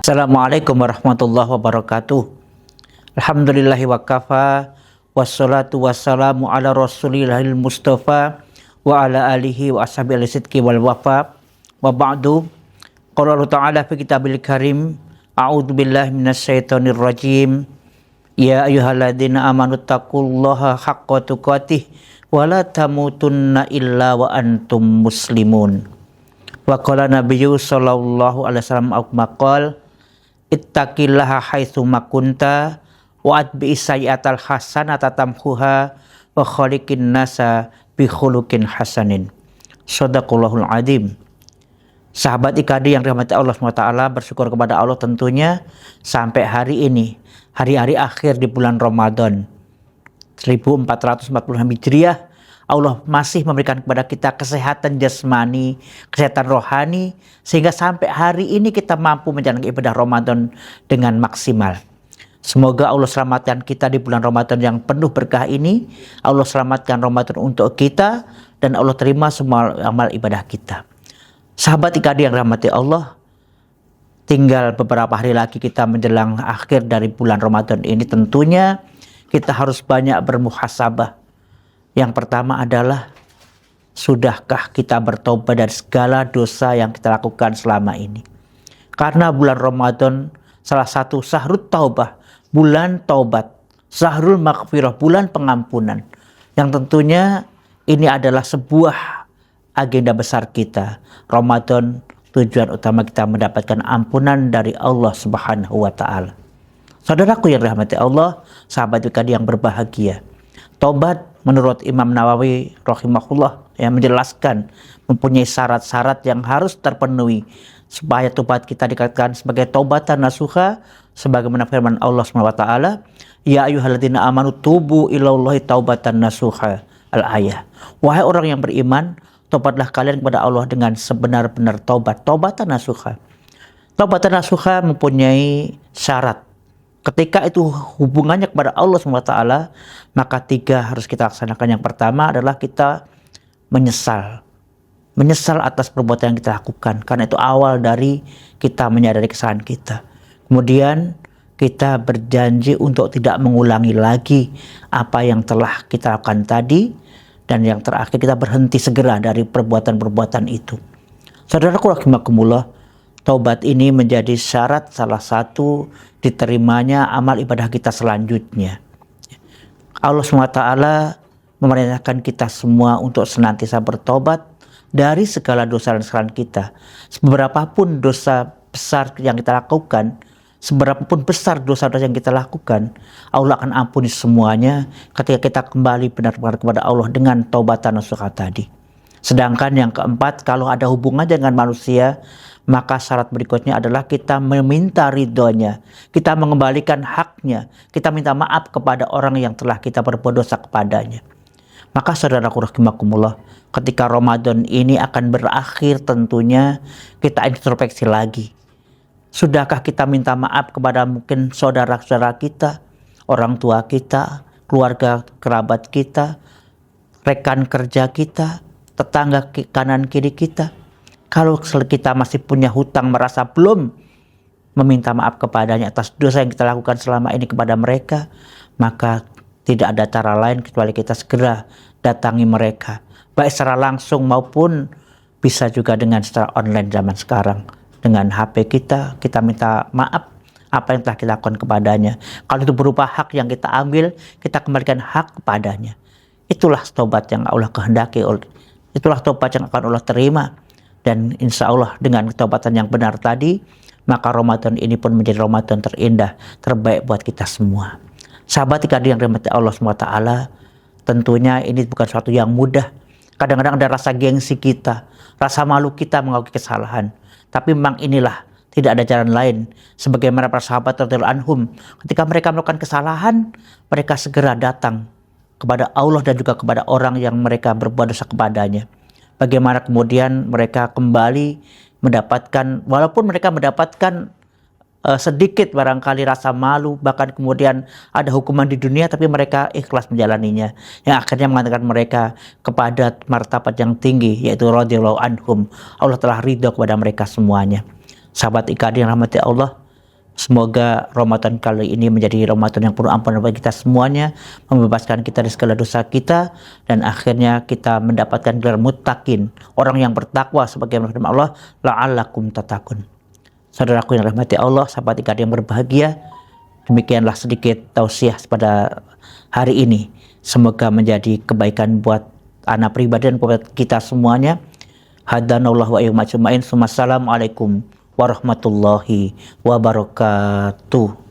Assalamualaikum warahmatullahi wabarakatuh. Alhamdulillahi wa kafa, wassalatu wassalamu ala rasulillahil mustafa wa ala alihi wa ashabihi al-sidqi wal wafa. Wa ba'du, qala Allah ta'ala fi kitabil karim, a'udzu billahi minasyaitonir rajim. Ya ayyuhalladzina amanu taqullaha haqqa tuqatih wa la tamutunna illa wa antum muslimun. Wa qala nabiyyu sallallahu alaihi wasallam maqal ittaqillaha haitsu makunta wa atbi'is sayyi'atal hasanata tamhuha wa khaliqin nasa bi khuluqin hasanin. Shadaqallahul adzim. Sahabat IKD yang dirahmati Allah SWT, bersyukur kepada Allah tentunya sampai hari ini, hari-hari akhir di bulan Ramadan 1440 Hijriah, Allah masih memberikan kepada kita kesehatan jasmani, kesehatan rohani, sehingga sampai hari ini kita mampu menjalankan ibadah Ramadan dengan maksimal. Semoga Allah selamatkan kita di bulan Ramadan yang penuh berkah ini. Allah selamatkan Ramadan untuk kita dan Allah terima semua amal ibadah kita. Sahabat IKD yang dirahmati Allah, tinggal beberapa hari lagi kita menjelang akhir dari bulan Ramadan ini. Tentunya kita harus banyak bermuhasabah. Yang pertama adalah, sudahkah kita bertobat dari segala dosa yang kita lakukan selama ini? Karena bulan Ramadan salah satu syahrul taubah, bulan taubat, syahrul maghfirah, bulan pengampunan. Yang tentunya ini adalah sebuah agenda besar kita. Ramadan tujuan utama kita mendapatkan ampunan dari Allah Subhanahu wa taala. Saudaraku yang dirahmati Allah, sahabat IKD yang berbahagia. Taubat menurut Imam Nawawi rahimahullah yang menjelaskan mempunyai syarat-syarat yang harus terpenuhi supaya taubat kita dikatakan sebagai taubatan nasuha, sebagaimana firman Allah SWT, ya ayyuhalladzina amanu tubu ilallahi taubatan nasuha, al-ayah. Wahai orang yang beriman, taubatlah kalian kepada Allah dengan sebenar-benar taubat, taubatan nasuha. Taubatan nasuha mempunyai syarat. Ketika itu hubungannya kepada Allah SWT, maka 3 harus kita laksanakan. Yang pertama adalah kita menyesal. Menyesal atas perbuatan yang kita lakukan. Karena itu awal dari kita menyadari kesalahan kita. Kemudian kita berjanji untuk tidak mengulangi lagi apa yang telah kita lakukan tadi. Dan yang terakhir kita berhenti segera dari perbuatan-perbuatan itu. Saudaraku rahimakumullah, taubat ini menjadi syarat salah satu diterimanya amal ibadah kita selanjutnya. Allah SWT memerintahkan kita semua untuk senantiasa bertobat dari segala dosa dan kesalahan kita. Seberapapun dosa besar yang kita lakukan, seberapapun besar dosa-dosa yang kita lakukan, Allah akan ampuni semuanya ketika kita kembali benar-benar kepada Allah dengan taubatan nasuha tadi. Sedangkan yang keempat, kalau ada hubungannya dengan manusia, maka syarat berikutnya adalah kita meminta ridhonya, kita mengembalikan haknya, kita minta maaf kepada orang yang telah kita berbuat dosa kepadanya. Maka saudaraku rahimakumullah, ketika Ramadan ini akan berakhir, tentunya kita introspeksi lagi. Sudahkah kita minta maaf kepada mungkin saudara-saudara kita, orang tua kita, keluarga kerabat kita, rekan kerja kita, tetangga kanan kiri kita? Kalau kita masih punya hutang, merasa belum meminta maaf kepadanya atas dosa yang kita lakukan selama ini kepada mereka, maka tidak ada cara lain kecuali kita segera datangi mereka, baik secara langsung maupun bisa juga dengan secara online zaman sekarang. Dengan HP kita minta maaf apa yang telah kita lakukan kepadanya. Kalau itu berupa hak yang kita ambil, kita kembalikan hak kepadanya. Itulah taubat yang Allah kehendaki, itulah taubat yang akan Allah terima. Dan insya Allah dengan taubatan yang benar tadi, maka Ramadan ini pun menjadi Ramadan terindah, terbaik buat kita semua. Sahabat IKD yang dirahmati Allah SWT, tentunya ini bukan sesuatu yang mudah. Kadang-kadang ada rasa gengsi kita, rasa malu kita mengakui kesalahan. Tapi memang inilah, tidak ada jalan lain. Sebagaimana para sahabat radhiyallahu anhum, ketika mereka melakukan kesalahan, mereka segera datang kepada Allah dan juga kepada orang yang mereka berbuat dosa kepadanya. Bagaimana kemudian mereka kembali mendapatkan, walaupun mereka mendapatkan sedikit barangkali rasa malu, bahkan kemudian ada hukuman di dunia, tapi mereka ikhlas menjalaninya, yang akhirnya mengatakan mereka kepada martabat yang tinggi, yaitu radhiyallahu anhum. Allah telah ridha kepada mereka semuanya. Sahabat IKD yang rahmati Allah, Semoga Ramadan kali ini menjadi Ramadan yang penuh ampunan bagi kita semuanya, membebaskan kita dari segala dosa kita, dan akhirnya kita mendapatkan gelar muttaqin, orang yang bertakwa sebagaimana firman Allah, la'allakum tattaqun. Saudaraku yang rahmati Allah, sahabat ikat yang berbahagia, demikianlah sedikit tausiah pada hari ini. Semoga menjadi kebaikan buat anak pribadi dan buat kita semuanya. Hadanallahu wa iyyakum ajmain. Wassalamualaikum warahmatullahi wabarakatuh.